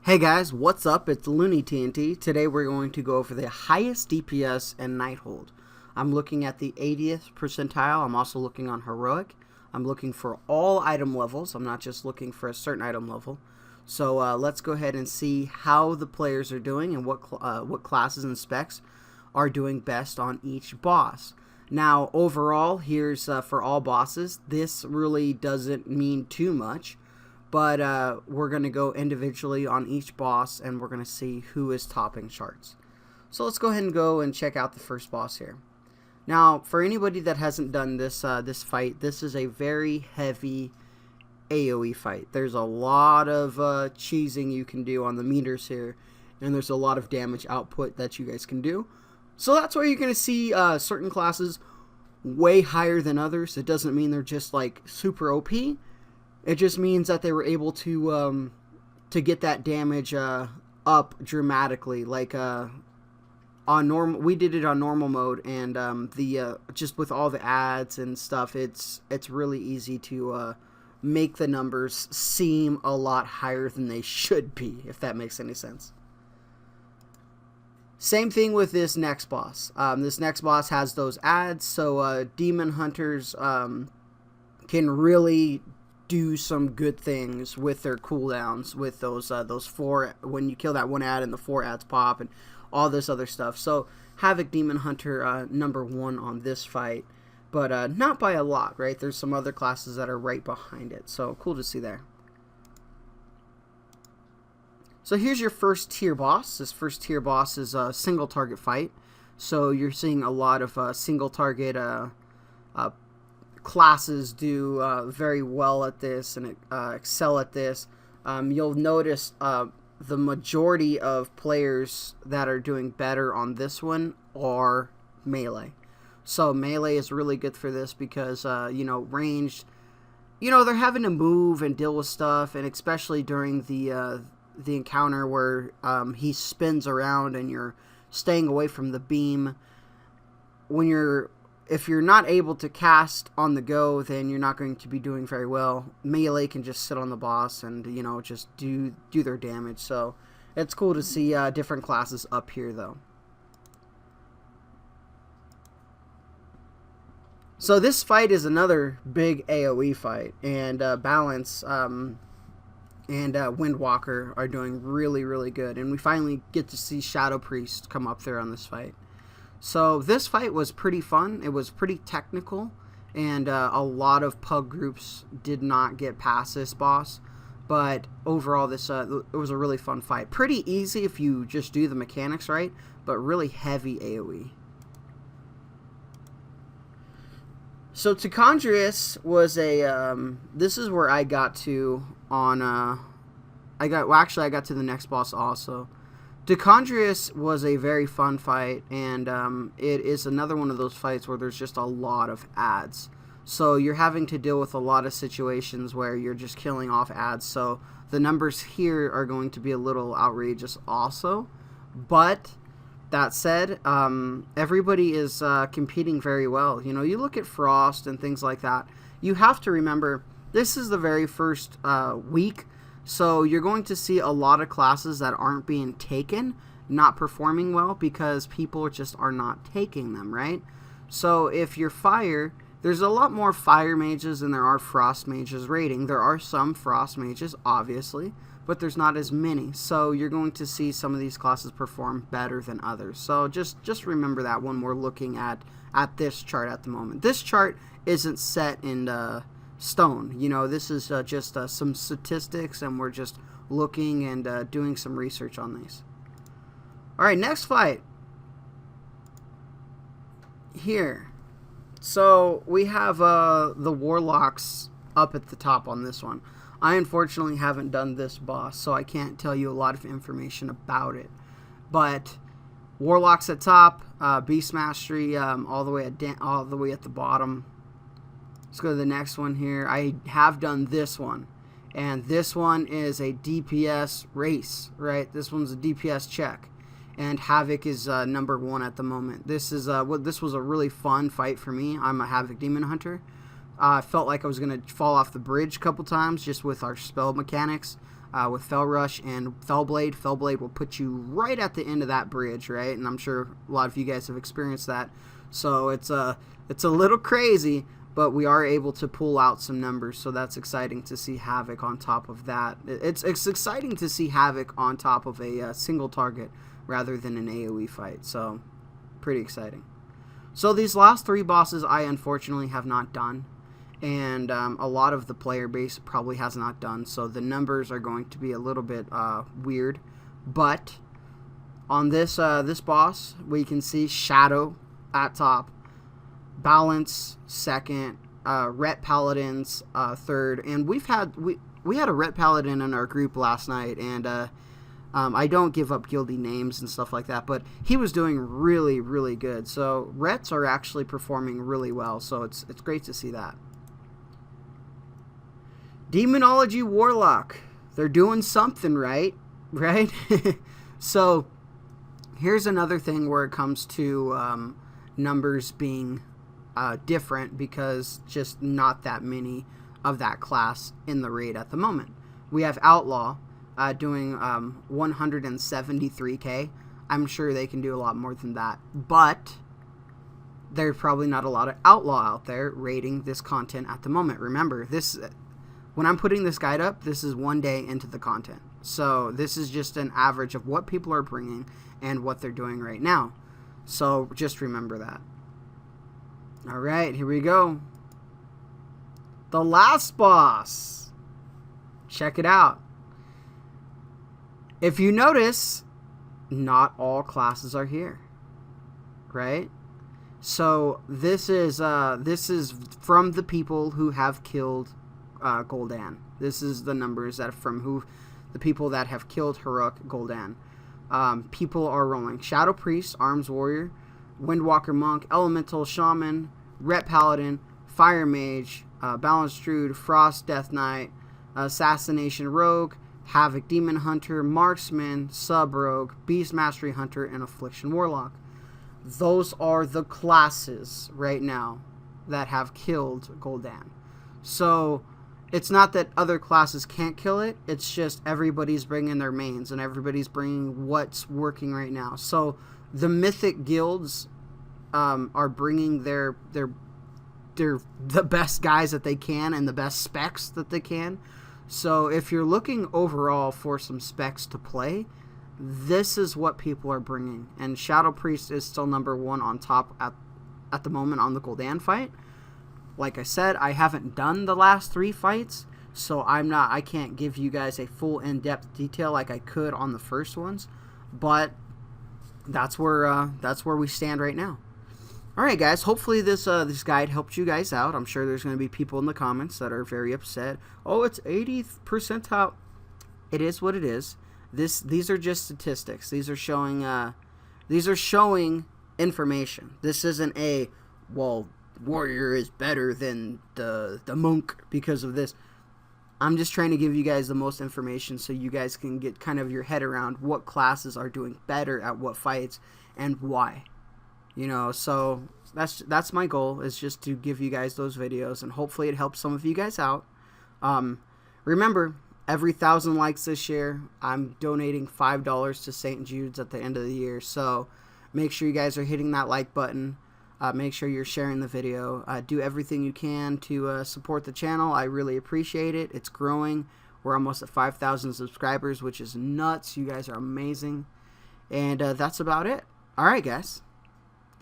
Hey guys, what's up? It's Looney TNT. Today we're going to go over the highest DPS and Nighthold. I'm looking at the 80th percentile. I'm also looking on Heroic. I'm looking for all item levels. I'm not just looking for a certain item level. So let's go ahead and see how the players are doing and what classes and specs are doing best on each boss. Now overall, here's for all bosses. This really doesn't mean too much. But we're going to go individually on each boss, and we're going to see who is topping charts. So let's go ahead and go and check out the first boss here. Now, for anybody that hasn't done this fight, this is a very heavy AoE fight. There's a lot of cheesing you can do on the meters here, and there's a lot of damage output that you guys can do. So that's why you're going to see certain classes way higher than others. It doesn't mean they're just like super OP. It just means that they were able to get that damage up dramatically. Like on normal, we did it on normal mode, and just with all the ads and stuff, it's really easy to make the numbers seem a lot higher than they should be, if that makes any sense. Same thing with this next boss. This next boss has those ads, so demon hunters can really do some good things with their cooldowns, with those four, when you kill that one ad and the 4 ads pop and all this other stuff. So Havoc Demon Hunter #1 on this fight, but not by a lot, right? There's some other classes that are right behind it, so cool to see there. So here's your first tier boss. This first tier boss is a single target fight, so you're seeing a lot of single target classes do very well at this and excel at this. You'll notice the majority of players that are doing better on this one are melee. So melee is really good for this because ranged, they're having to move and deal with stuff, and especially during the encounter where he spins around and you're staying away from the beam. If you're not able to cast on the go, then you're not going to be doing very well. Melee can just sit on the boss and, just do their damage. So it's cool to see different classes up here, though. So this fight is another big AoE fight, and Balance and Windwalker are doing really, really good. And we finally get to see Shadow Priest come up there on this fight. So this fight was pretty fun. It was pretty technical, and a lot of pug groups did not get past this boss. But overall, it was a really fun fight. Pretty easy if you just do the mechanics right, but really heavy AoE. So Tandus was a. This is where I got to on. I got to the next boss also. Tandus was a very fun fight, and it is another one of those fights where there's just a lot of ads. So you're having to deal with a lot of situations where you're just killing off ads. So the numbers here are going to be a little outrageous also. But that said, everybody is competing very well. You look at Frost and things like that. You have to remember, this is the very first week. So you're going to see a lot of classes that aren't being taken, not performing well, because people just are not taking them, right? So if you're fire, there's a lot more fire mages than there are frost mages rating. There are some frost mages, obviously, but there's not as many. So you're going to see some of these classes perform better than others. So just remember that when we're looking at this chart at the moment. This chart isn't set in stone. This is just some statistics, and we're just looking and doing some research on these. Alright, next fight here. So we have the Warlocks up at the top on this one. I unfortunately haven't done this boss, so I can't tell you a lot of information about it, but Warlocks at top, Beast Mastery all the way at the bottom. Let's go to the next one here. I have done this one, and this one is a DPS race, right? This one's a DPS check, and Havoc is #1 at the moment. This is this was a really fun fight for me. I'm a Havoc Demon Hunter. I felt like I was gonna fall off the bridge a couple times just with our spell mechanics, with Fell Rush and Fellblade. Fellblade will put you right at the end of that bridge, right? And I'm sure a lot of you guys have experienced that. So it's a little crazy, but we are able to pull out some numbers, so that's exciting to see Havoc on top of that. It's exciting to see Havoc on top of a single target rather than an AoE fight, so pretty exciting. So these last 3 bosses I unfortunately have not done, and a lot of the player base probably has not done, so the numbers are going to be a little bit weird. But on this boss, we can see Shadow at top, Balance second, Ret Paladins third, and we had a Ret Paladin in our group last night, and I don't give up guilty names and stuff like that, but he was doing really, really good. So Rets are actually performing really well, so it's great to see that. Demonology Warlock, they're doing something right? So here's another thing where it comes to numbers being different, because just not that many of that class in the raid at the moment. We have Outlaw doing 173k. I'm sure they can do a lot more than that, but there's probably not a lot of Outlaw out there raiding this content at the moment. Remember, this, when I'm putting this guide up, this is 1 day into the content, so this is just an average of what people are bringing and what they're doing right now, so just remember that. Alright, here we go. The last boss. Check it out. If you notice, not all classes are here, right? So this is from the people who have killed Gul'dan. This is the numbers that from the people that have killed Heroic Gul'dan. People are rolling Shadow Priest, Arms Warrior, Windwalker Monk, Elemental Shaman, Ret Paladin, Fire Mage, Balance Druid, Frost Death Knight, Assassination Rogue, Havoc Demon Hunter, Marksman, Sub Rogue, Beast Mastery Hunter, and Affliction Warlock. Those are the classes right now that have killed Gul'dan. So it's not that other classes can't kill it, it's just everybody's bringing their mains and everybody's bringing what's working right now. So the mythic guilds are bringing the best guys that they can and the best specs that they can. So if you're looking overall for some specs to play, this is what people are bringing. And Shadow Priest is still number 1 on top at the moment on the Gul'dan fight. Like I said, I haven't done the last 3 fights, so I can't give you guys a full in-depth detail like I could on the first ones, but that's where we stand right now. Alright guys, hopefully this guide helped you guys out. I'm sure there's going to be people in the comments that are very upset. Oh, it's 80th percentile. It is what it is. These are just statistics. These are showing information. This isn't a, well, Warrior is better than the Monk because of this. I'm just trying to give you guys the most information so you guys can get kind of your head around what classes are doing better at what fights and why. You know, so that's my goal, is just to give you guys those videos, and hopefully it helps some of you guys out. Remember, every 1,000 likes this year, I'm donating $5 to St. Jude's at the end of the year. So make sure you guys are hitting that like button. Make sure you're sharing the video. Do everything you can to support the channel. I really appreciate it. It's growing. We're almost at 5,000 subscribers, which is nuts. You guys are amazing. And that's about it. All right, guys.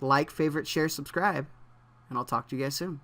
Like, favorite, share, subscribe, and I'll talk to you guys soon.